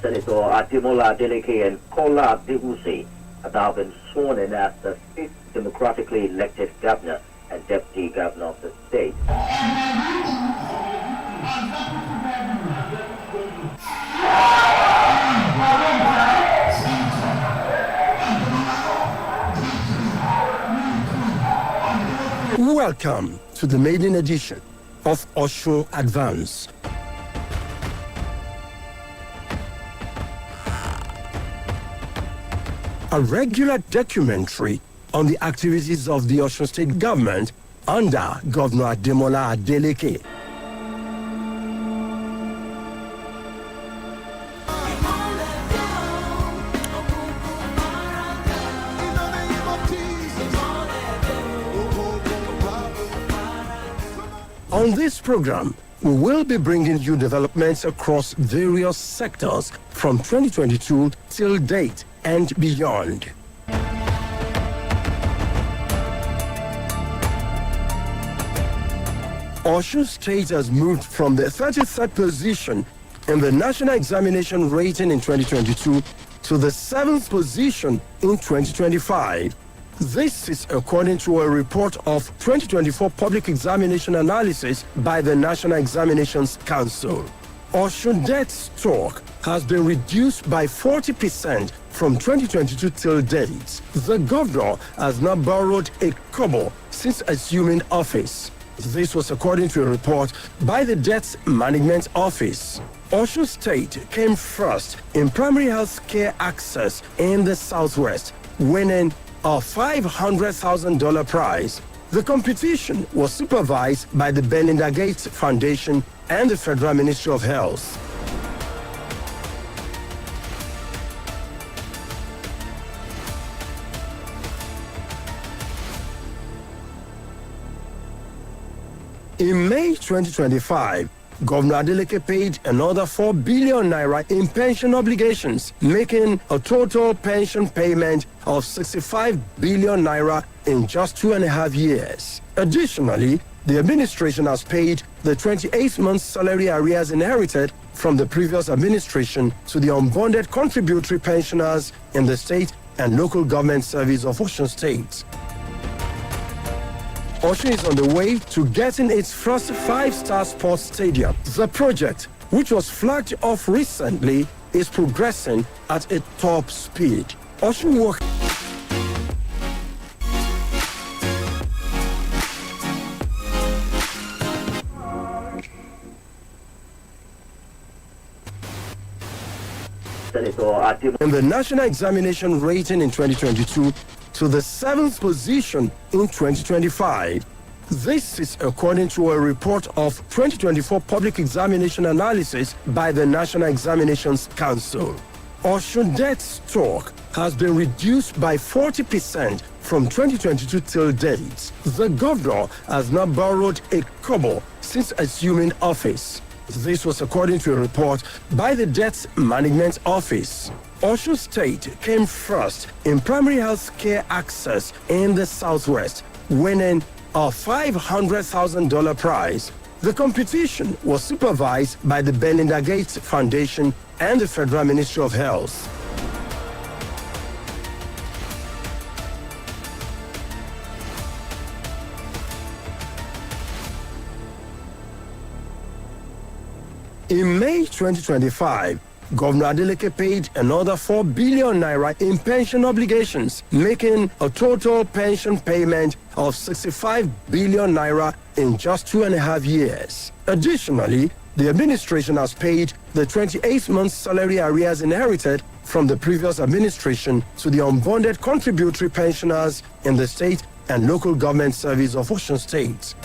Senator Ademola Adeleke and Kola Adewuse have now been sworn in as the fifth democratically elected governor and deputy governor of the state. Welcome to the maiden edition of Osun Advance. A regular documentary on the activities of the Osun State government under Governor Ademola Adeleke. On this program, we will be bringing you developments across various sectors from 2022 till date and beyond. Osun State has moved from the 33rd position in the National Examination Rating in 2022 to the 7th position in 2025. This is according to a report of 2024 Public Examination Analysis by the National Examinations Council. Osun debt stock has been reduced by 40% from 2022 till date. The governor has not borrowed a kobo since assuming office. This was according to a report by the Debt Management Office. Osun State came first in primary health care access in the Southwest, winning a $500,000 prize. The competition was supervised by the Belinda Gates Foundation and the Federal Ministry of Health. In May 2025, Governor Adeleke paid another 4 billion naira in pension obligations, making a total pension payment of 65 billion naira in just 2.5 years. Additionally, the administration has paid the 28-month salary arrears inherited from the previous administration to the unbonded contributory pensioners in the state and local government service of Osun State. Osun is on the way to getting its first 5-star sports stadium. The project, which was flagged off recently, is progressing at a top speed. Osun work. In the National Examination Rating in 2022 to the 7th position in 2025. This is according to a report of 2024 Public Examination Analysis by the National Examinations Council. Osun debt stock has been reduced by 40% from 2022 till date. The governor has not borrowed a kobo since assuming office. This was according to a report by the Debt Management Office. Osun State came first in primary health care access in the Southwest, winning a $500,000 prize. The competition was supervised by the Belinda Gates Foundation and the Federal Ministry of Health. In May 2025, Governor Adeleke paid another 4 billion naira in pension obligations, making a total pension payment of 65 billion naira in just 2.5 years. Additionally, the administration has paid the 28-month salary arrears inherited from the previous administration to the unbonded contributory pensioners in the state and local government service of Osun State.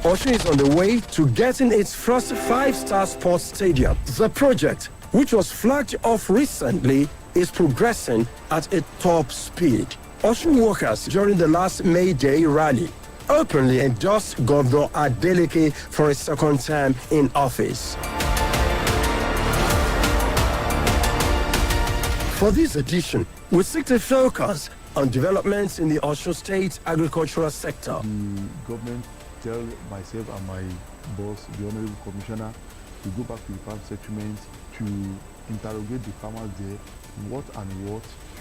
Osun is on the way to getting its first 5-star sports stadium. The project, which was flagged off recently, is progressing at a top speed. Osun workers during the last May Day rally openly endorsed Governor Adeleke for a second term in office. For this edition, we seek to focus on developments in the Osun State agricultural sector. The government tell myself and my boss, the Honorable Commissioner, We go back to the farm settlement to interrogate the farmers there. What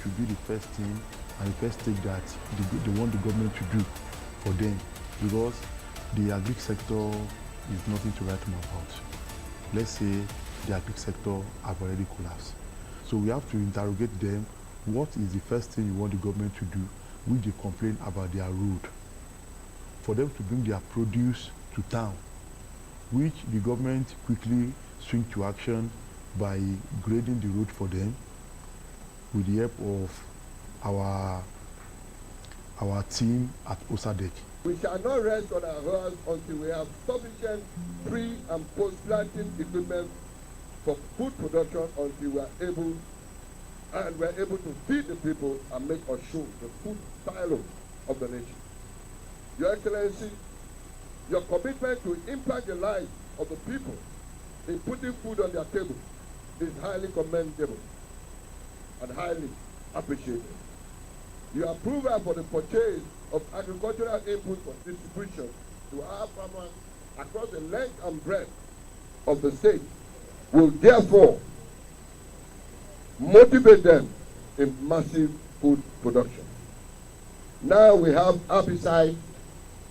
should be the first thing and the first step that they want the government to do for them, because the agric sector is nothing to write home about. Let's say the agric sector have already collapsed. So we have to interrogate them. What is the first thing you want the government to do, which they complain about their road? For them to bring their produce to town, which the government quickly swing to action by grading the road for them with the help of our team at Osbc. We shall not rest on our hands until we have sufficient pre- and post-planting equipment for food production, until we are able to feed the people and make Osun the food silo of the nation. Your Excellency, your commitment to impact the lives of the people in putting food on their table is highly commendable and highly appreciated. Your approval for the purchase of agricultural input for distribution to our farmers across the length and breadth of the state will therefore motivate them in massive food production. Now we have herbicide,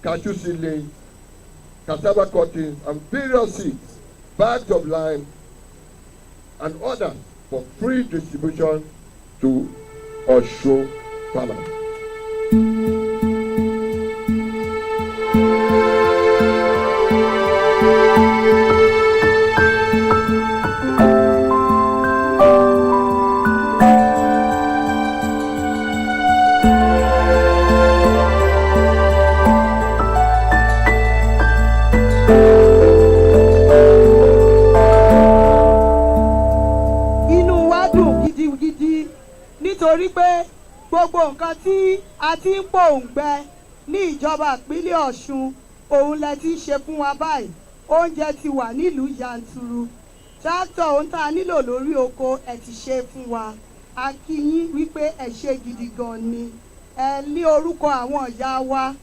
cashew seedlings, cassava cuttings, and various seeds, bags of lime, and others for free distribution to Osun farmers. Nítorí pé gbogbo nǹkan tí a ti ń pòǹgbẹ ní ìjọba ìpínlẹ̀ Ọ̀ṣun òun lẹ ti ṣe fún wa báyìí. Oúnjẹ ti wà nílùú yanturu. Tractor ohun tá a nílò lórí oko ẹ ti ṣe fún wa. A kí yín wípé ẹ ṣe gidi gan ni. Ẹ ní orúkọ àwọn ìyá wa.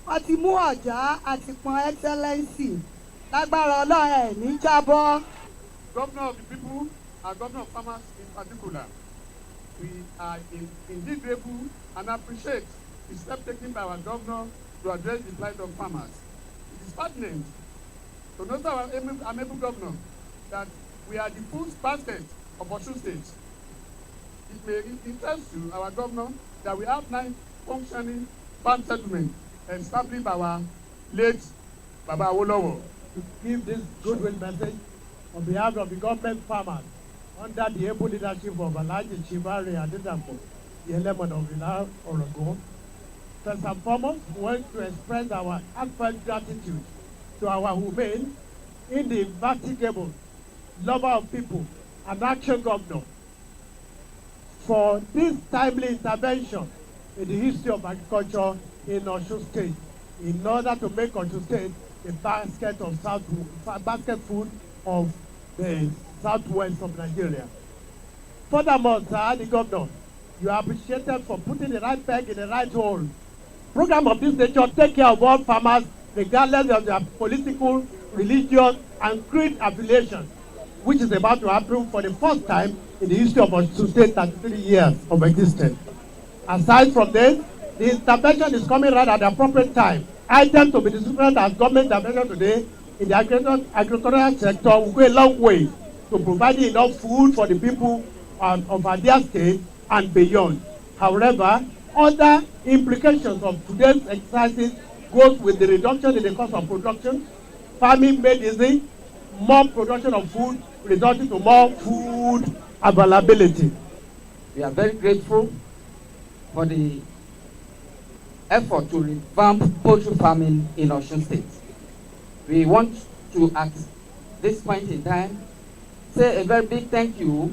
Wọ́n ti mú ọ̀já àti pọn Excellency. Lágbára Ọlọ́run ẹ̀ ní jábọ́. Governor of the people and governor of farmers in particular, we are indeed grateful and appreciate the step taken by our governor to address the plight of farmers. It is pertinent to note our amiable governor that we are the food basket of Osun State. It may interest you, our governor, that we have 9 functioning farm settlements established by our late Baba Awolowo. To give this goodwill message on behalf of the government farmers under the able leadership of Alhaji Chibari Adedapo, the element of Villa Oregon. First and foremost, we want to express our heartfelt gratitude to our humane, indefatigable lover of people and action governor for this timely intervention in the history of agriculture in Osun State in order to make Osun State a basket food of the southwest of Nigeria. Furthermore, sir, the governor, you are appreciated for putting the right peg in the right hole. Program of this nature take care of all farmers regardless of their political, religious, and creed affiliation, which is about to happen for the first time in the history of Osun State 33 years of existence. Aside from this, the intervention is coming right at the appropriate time. Items to be distributed as government intervention today in the agricultural sector will go a long way to providing enough food for the people of our state and beyond. However, other implications of today's exercises goes with the reduction in the cost of production, farming made easy, more production of food, resulting to more food availability. We are very grateful for the effort to revamp poultry farming in Osun State. We want to, at this point in time, say a very big thank you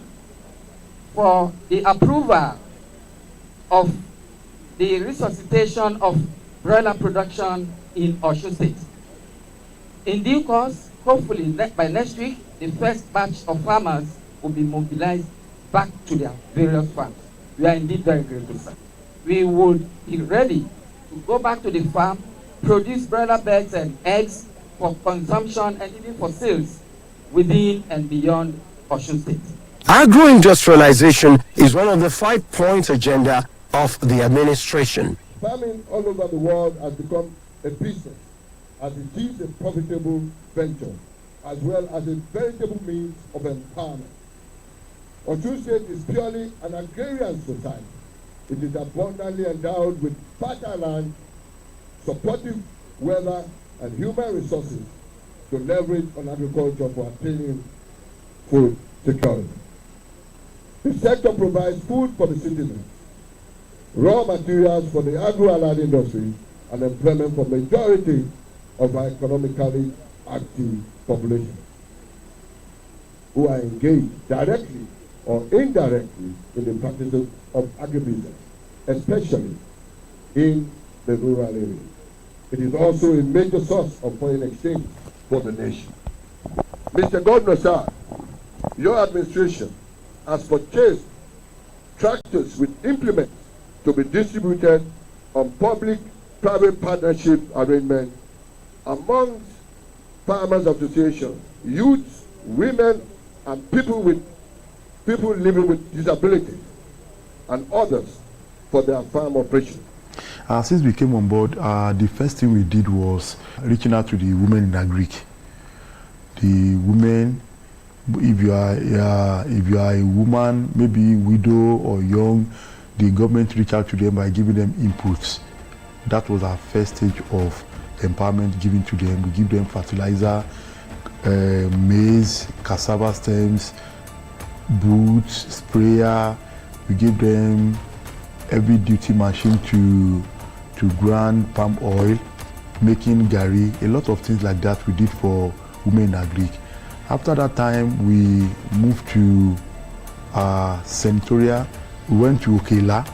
for the approval of the resuscitation of broiler production in Osun State. In due course, hopefully by next week, the first batch of farmers will be mobilized back to their various farms. We are indeed very grateful, sir. We would be ready to go back to the farm, produce broiler birds and eggs for consumption and even for sales within and beyond Osun State. Agro-industrialization is one of the 5-point agenda of the administration. Farming all over the world has become a business, as it is a profitable venture, as well as a veritable means of empowerment. Osun State is purely an agrarian society. It is abundantly endowed with fertile land, supportive weather, and human resources to leverage on agriculture for attaining food security. The sector provides food for the citizens, raw materials for the agro-allied industry, and employment for majority of our economically active population, who are engaged directly or indirectly in the practices of agribusiness, especially in the rural areas. It is also a major source of foreign exchange for the nation. Mr. Governor, sir, your administration has purchased tractors with implements to be distributed on public-private partnership arrangements amongst farmers associations, youths, women, and people living with disabilities, and others for their farm operation. Since we came on board, the first thing we did was reaching out to the women in Agric. The women, if you are a woman, maybe widow or young, the government reach out to them by giving them inputs. That was our first stage of empowerment given to them. We give them fertilizer, maize, cassava stems, boots, sprayer. We give them heavy duty machine to grind palm oil, making gari, a lot of things like that we did for women in Agric. After that time, we moved to Senatorial. We went to Okela.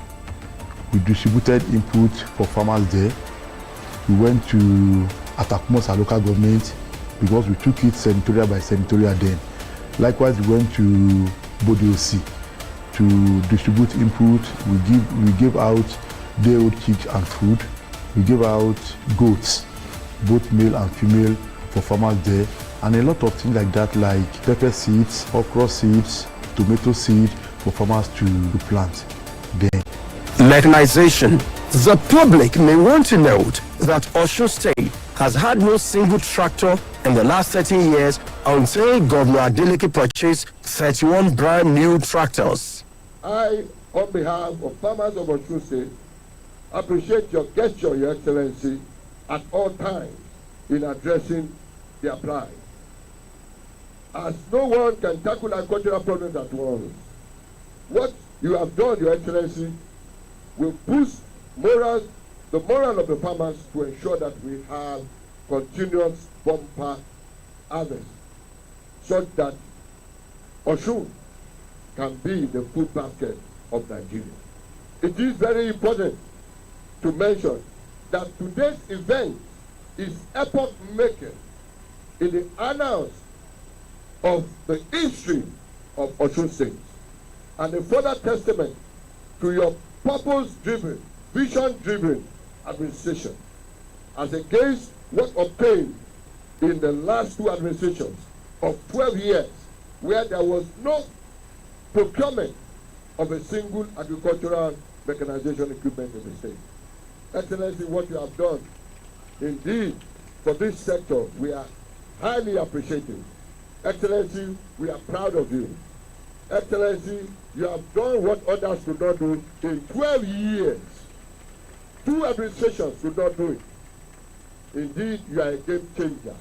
We distributed input for farmers there. We went to Atakumos, our local government, because we took it senatorial by senatorial then. Likewise, we went to Bodiosi to distribute input. We gave out day-old chicks and food. We gave out goats, both male and female, for farmers there, and a lot of things like that, like pepper seeds, okra seeds, tomato seed for farmers to plant there. Mechanization. The public may want to note that Osun State has had no single tractor in the last 13 years until Governor Adeleke purchased 31 brand new tractors. I, on behalf of farmers of Osun State, appreciate your gesture, Your Excellency, at all times in addressing their plight. As no one can tackle agricultural problems at once, what you have done, Your Excellency, will boost the moral of the farmers to ensure that we have continuous bumper harvest, such that Osun can be the food basket of Nigeria. It is very important to mention that today's event is epoch-making in the annals of the history of Osun State, and a further testament to your purpose-driven, vision-driven administration, as against what obtained in the last two administrations of 12 years, where there was no procurement of a single agricultural mechanization equipment in the state. Excellency, what you have done, indeed, for this sector, we are highly appreciative. Excellency, we are proud of you. Excellency, you have done what others could not do in 12 years. 2 administrations could not do it. Indeed, you are a game changer.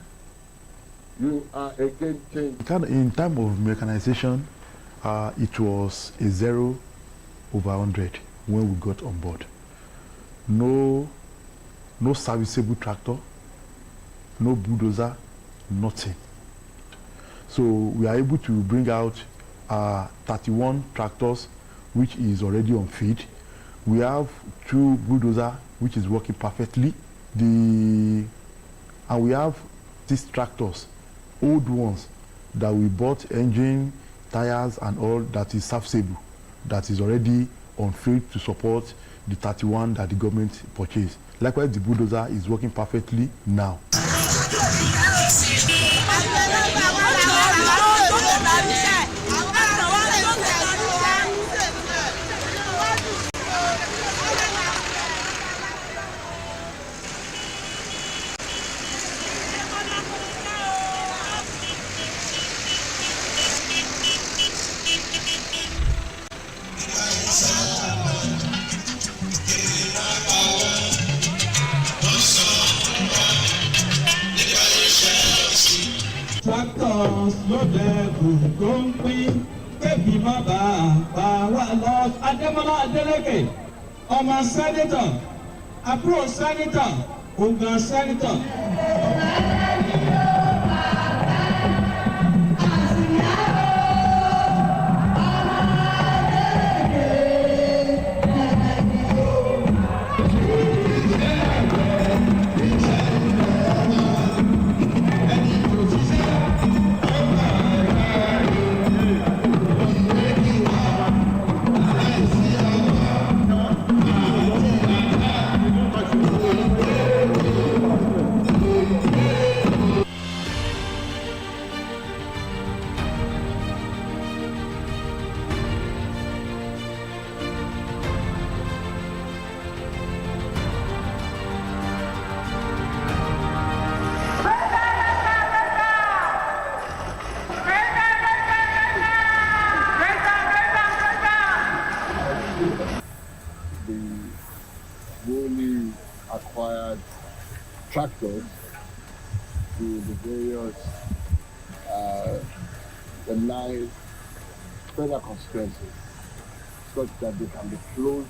You are a game changer. In time of mechanization, it was a 0/100 when we got on board. No serviceable tractor, no bulldozer, nothing. So we are able to bring out 31 tractors, which is already on feed. We have 2 bulldozers, which is working perfectly. And we have these tractors, old ones, that we bought, engine, tires, and all, that is serviceable, that is already on field to support the 31 that the government purchased. Likewise, the bulldozer is working perfectly now. ló dẹkùn tó ń pín kébì má bàa pa wá lọ. Adémọ́lá Adélékè ọmọ sẹ́nitọ̀ àbúrò sẹ́nitọ̀ ògùn sẹ́nitọ̀. Acquired tractors to the various the 9 federal constituencies such that they can be close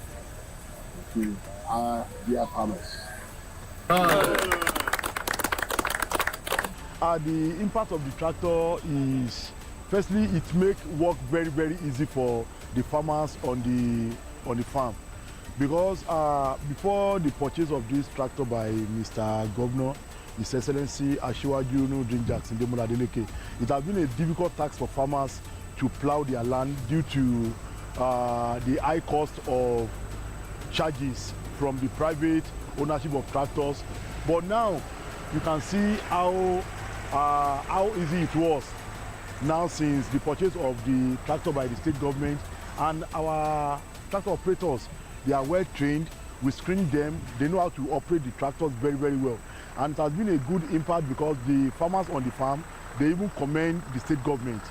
to our dear farmers. The impact of the tractor is, firstly, it makes work very, very easy for the farmers on the farm. Because before the purchase of this tractor by Mr. Governor, His Excellency Asiwaju Nurudeen Jackson Demola Adeleke, it has been a difficult task for farmers to plow their land due to the high cost of charges from the private ownership of tractors. But now you can see how easy it was now since the purchase of the tractor by the state government, and our tractor operators, they are well trained. We screen them. They know how to operate the tractors very, very well. And it has been a good impact because the farmers on the farm, they even commend the state government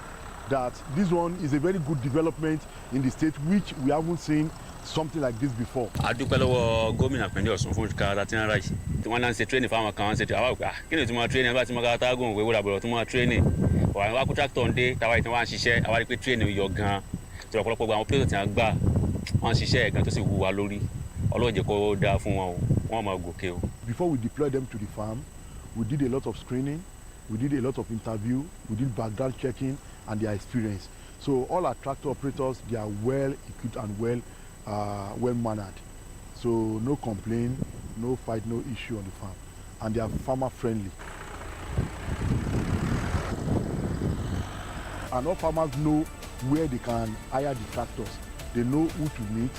that this one is a very good development in the state, which we haven't seen something like this before. Adúpẹ́ lọ́wọ́ gómìnà Ìpínlẹ̀ Ọ̀ṣun fún kára tí wọ́n ráìsì tí wọ́n náà ń ṣe tírénì fáwọn kan ṣe àwọn àgbà kí ni tí wọ́n tírénì bá ti mọ́ kára tágùn òwe wúrà bọ̀rọ̀ tí wọ́n tírénì wà wá kú tractor ń dé táwa ìtàn wá ń ṣiṣẹ́ àwa rí pé tírénì yọ gan-an tí ọ̀pọ̀lọpọ̀ àwọn pílẹ̀tì tí wọ́n gbà wọ́n ń ṣiṣẹ́ ẹ̀gán tó sì wú wa lórí Ọlọ́run jẹ́ kó dáa fún wọn o wọ́n máa gòkè o. Before we deploy them to the farm, we did a lot of screening, we did a lot of interview, we did background checking and their experience. So all our tractor operators, they are well equipped and well mannered. So no complaint, no fight, no issue on the farm, and they are farmer friendly. And all farmers know where they can hire the tractors. They know who to meet,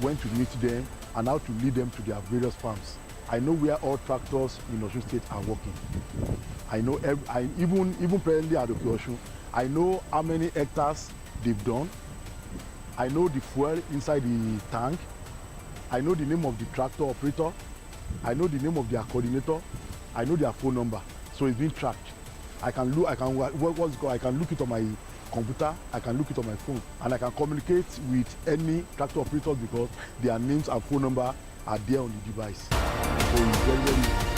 when to meet them, and how to lead them to their various farms. I know where all tractors in Osun State are working. I know even presently at Osun, I know how many hectares they've done. I know the fuel inside the tank. I know the name of the tractor operator. I know the name of their coordinator. I know their phone number. So it's being tracked. I can look it on my computer, I can look it on my phone, and I can communicate with any tractor operators because their names and phone number are there on the device. So it's very, very easy.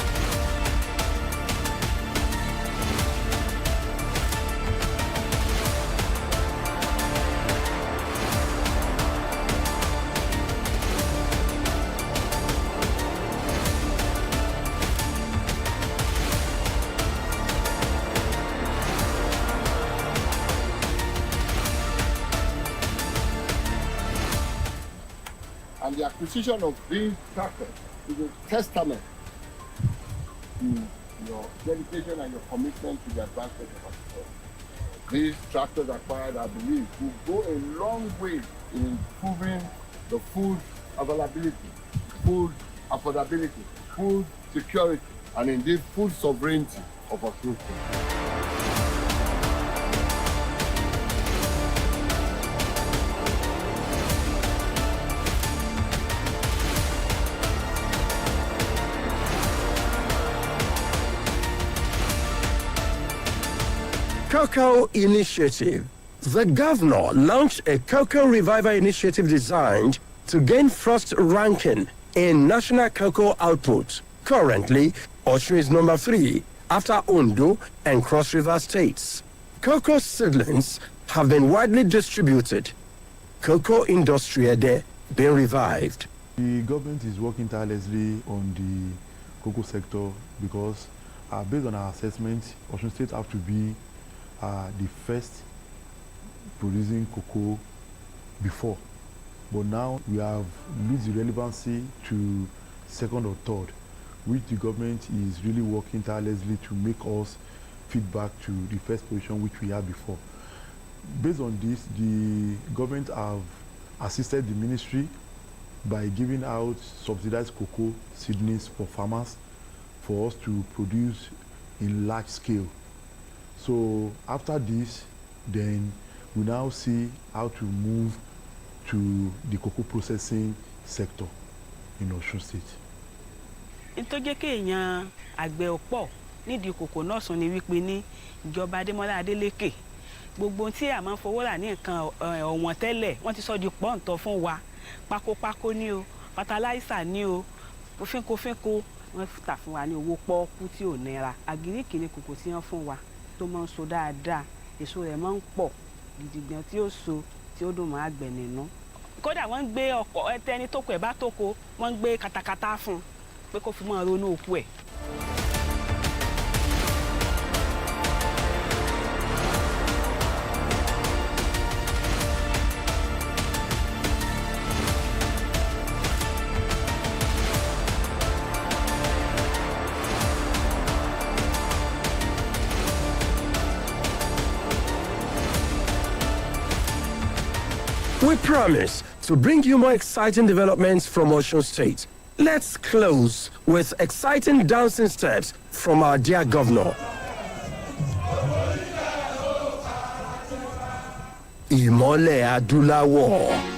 And the acquisition of these tractors is a testament to your dedication and your commitment to the advancement of agriculture. These tractors acquired, I believe, will go a long way in improving the food availability, food affordability, food security, and indeed food sovereignty of our country. Cocoa Initiative. The governor launched a Cocoa Revival Initiative designed to gain first ranking in national cocoa output. Currently, Osun is number 3 after Ondo and Cross River states. cocoa seedlings have been widely distributed. Cocoa industry there being revived. The government is working tirelessly on the cocoa sector because based on our assessment, Osun State have to be the first producing cocoa before. But now we have lose the relevancy to second or third, which the government is really working tirelessly to make us feedback to the first position which we had before. Based on this, the government have assisted the ministry by giving out subsidized cocoa seedlings for farmers for us to produce in large scale. So after this, then we now see how to move to the cocoa processing sector in Osun State. Ìtọ́jẹ́ kéèyàn àgbẹ̀ ọ̀pọ̀ nídìí kòkó náà sùn ni wípé ní ìjọba Adémọ́lá Adélékè gbogbo tí a máa ń fowó rà ní nǹkan ọ̀wọ́n tẹ́lẹ̀ wọ́n ti sọ di pọ́ǹtọ̀ fún wa pákópákó ní o pátáláìsà ní o fínko wọ́n tà fún wa ní owó pọ́ọ́kú tí ò nira àgíríkì ni kòkó tí wọ́n fún wa tó máa ń so dáadáa èso rẹ̀ máa ń pọ̀ gidigan tí ó so tí ó dùn mọ́ àgbẹ̀ nínú. Kódà wọ́n ń gbé ọkọ̀ ẹtẹni tó kọ ẹ̀ bá tóko wọ́n ń gbé katakata fún un pé kó fi máa ronú òkú ẹ̀. We promise to bring you more exciting developments from Osun State. Let's close with exciting dancing steps from our dear governor. Ìmọ́lẹ̀ Adúláwọ̀.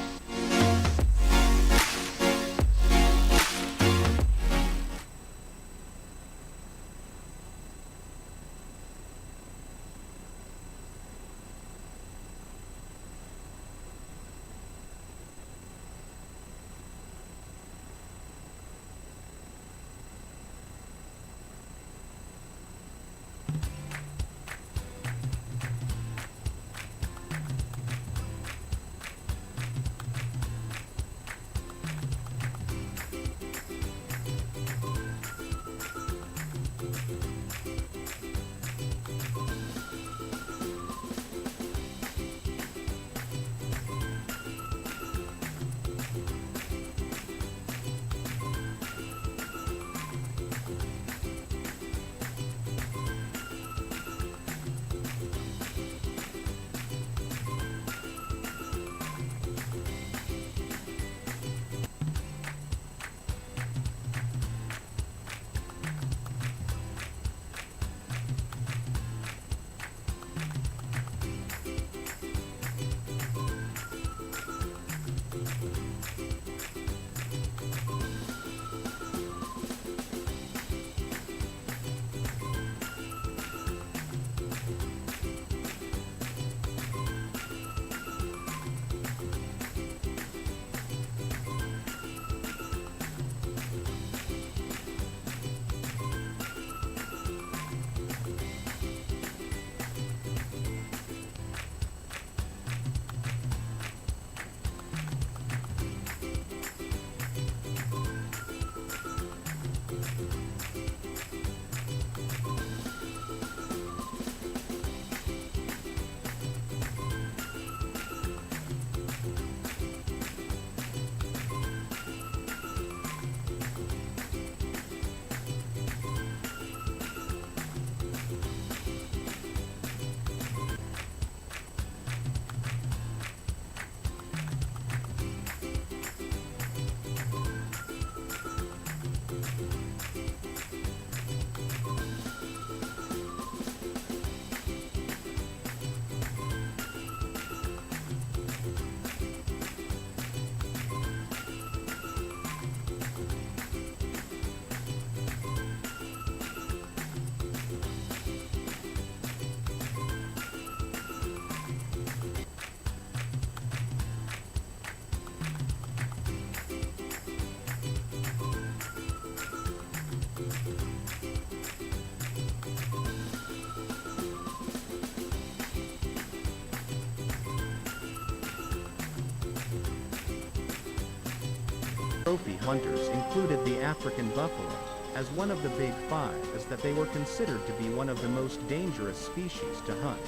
trophy hunters included the African buffalo as one of the big five, as that they were considered to be one of the most dangerous species to hunt.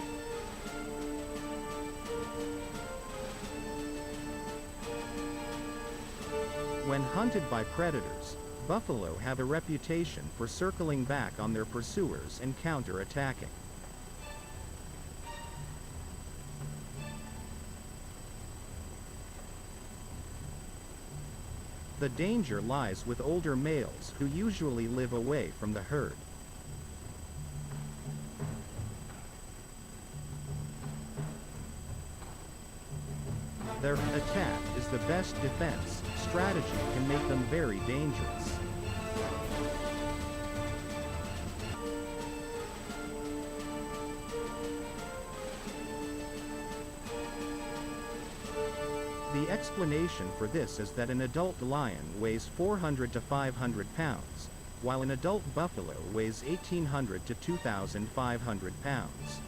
When hunted by predators, buffalo have a reputation for circling back on their pursuers and counter-attacking. The danger lies with older males who usually live away from the herd. Their attack is the best defense. Strategy can make them very dangerous. The explanation for this is that an adult lion weighs 400 to 500 pounds, while an adult buffalo weighs 1,800 to 2,500 pounds.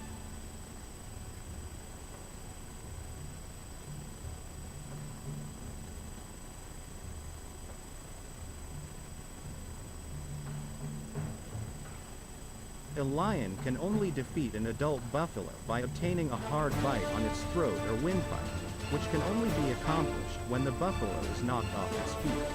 A lion can only defeat an adult buffalo by obtaining a hard bite on its throat or windpipe, which can only be accomplished when the buffalo is knocked off its feet.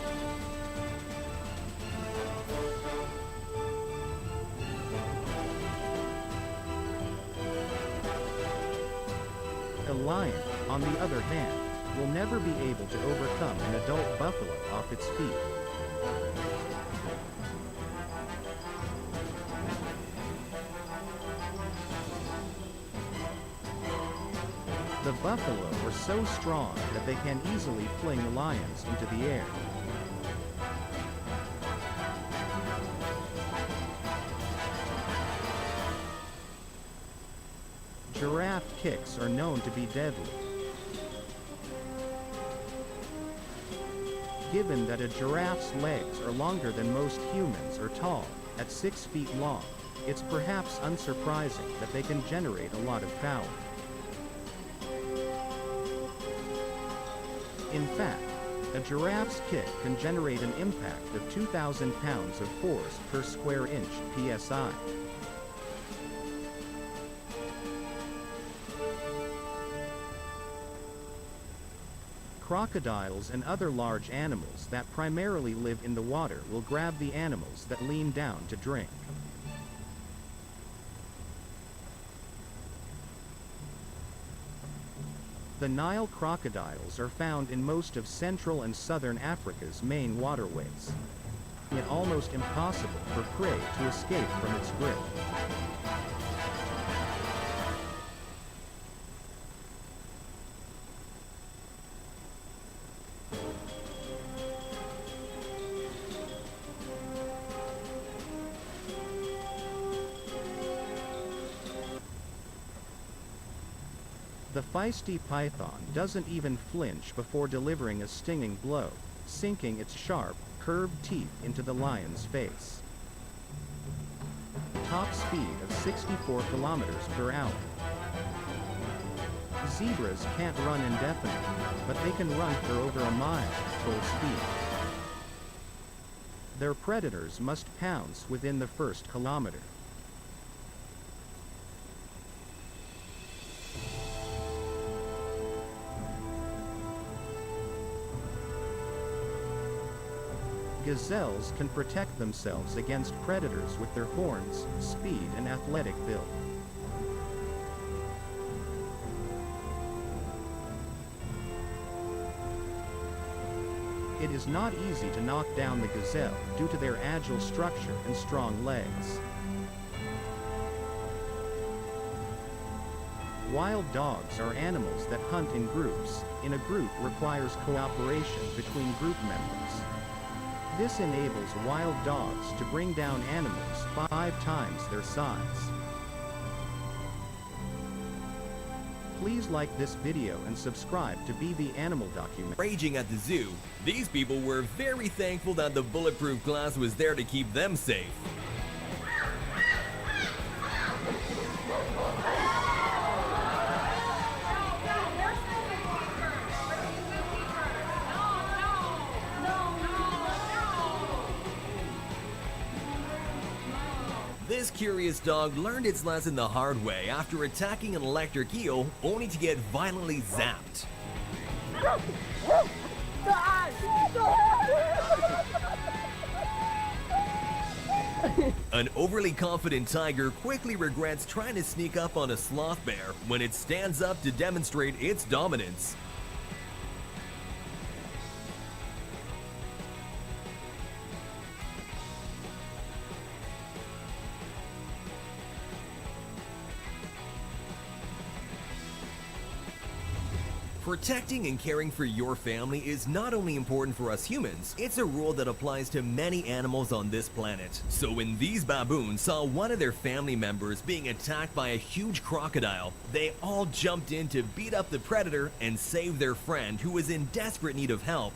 A lion, on the other hand, will never be able to overcome an adult buffalo off its feet. The buffalo are so strong that they can easily fling lions into the air. Giraffe kicks are known to be deadly. Given that a giraffe's legs are longer than most humans are tall, at 6 feet long, it's perhaps unsurprising that they can generate a lot of power. In fact, a giraffe's kick can generate an impact of 2,000 pounds of force per square inch (psi). Crocodiles and other large animals that primarily live in the water will grab the animals that lean down to drink. The Nile crocodiles are found in most of Central and Southern Africa's main waterways. It's almost impossible for prey to escape from its grip. The feisty python doesn't even flinch before delivering a stinging blow, sinking its sharp, curved teeth into the lion's face. Top speed of 64 kilometers per hour. Zebras can't run indefinitely, but they can run for over a mile at full speed. Their predators must pounce within the first kilometer. Gazelles can protect themselves against predators with their horns, speed, and athletic build. It is not easy to knock down the gazelle due to their agile structure and strong legs. Wild dogs are animals that hunt in groups. In a group requires cooperation between group members. This enables wild dogs to bring down animals 5 times their size. Please like this video and subscribe to BB Animal Document. Raging at the zoo, these people were very thankful that the bulletproof glass was there to keep them safe. No, This curious dog learned its lesson the hard way after attacking an electric eel only to get violently zapped. An overly confident tiger quickly regrets trying to sneak up on a sloth bear when it stands up to demonstrate its dominance. Protecting and caring for your family is not only important for us humans, it's a rule that applies to many animals on this planet. So when these baboons saw one of their family members being attacked by a huge crocodile, they all jumped in to beat up the predator and save their friend who was in desperate need of help.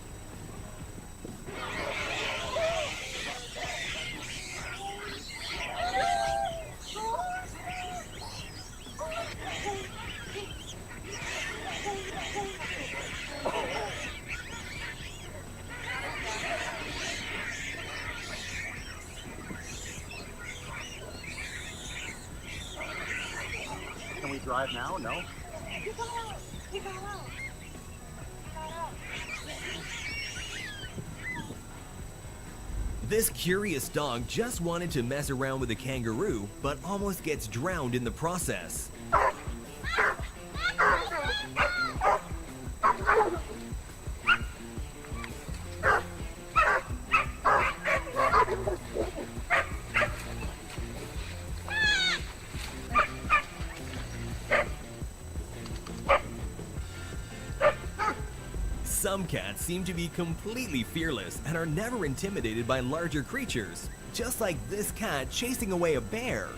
Can we drive now? No? This curious dog just wanted to mess around with a kangaroo, but almost gets drowned in the process. Some cats seem to be completely fearless and are never intimidated by larger creatures, just like this cat chasing away a bear.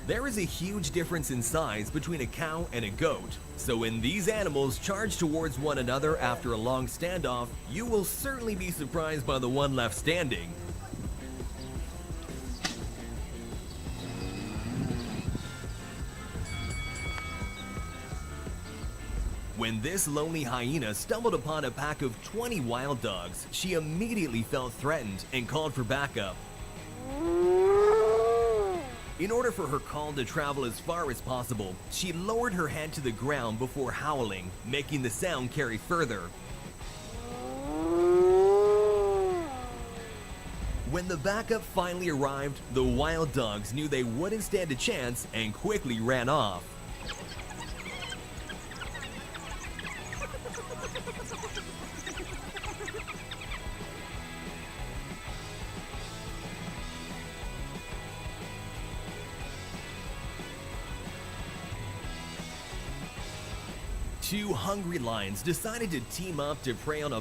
There is a huge difference in size between a cow and a goat, so when these animals charge towards one another after a long standoff, you will certainly be surprised by the one left standing. When this lonely hyena stumbled upon a pack of 20 wild dogs, she immediately felt threatened and called for backup. In order for her call to travel as far as possible, she lowered her head to the ground before howling, making the sound carry further. When the backup finally arrived, the wild dogs knew they wouldn't stand a chance and quickly ran off. Two hungry lions decided to team up to prey on a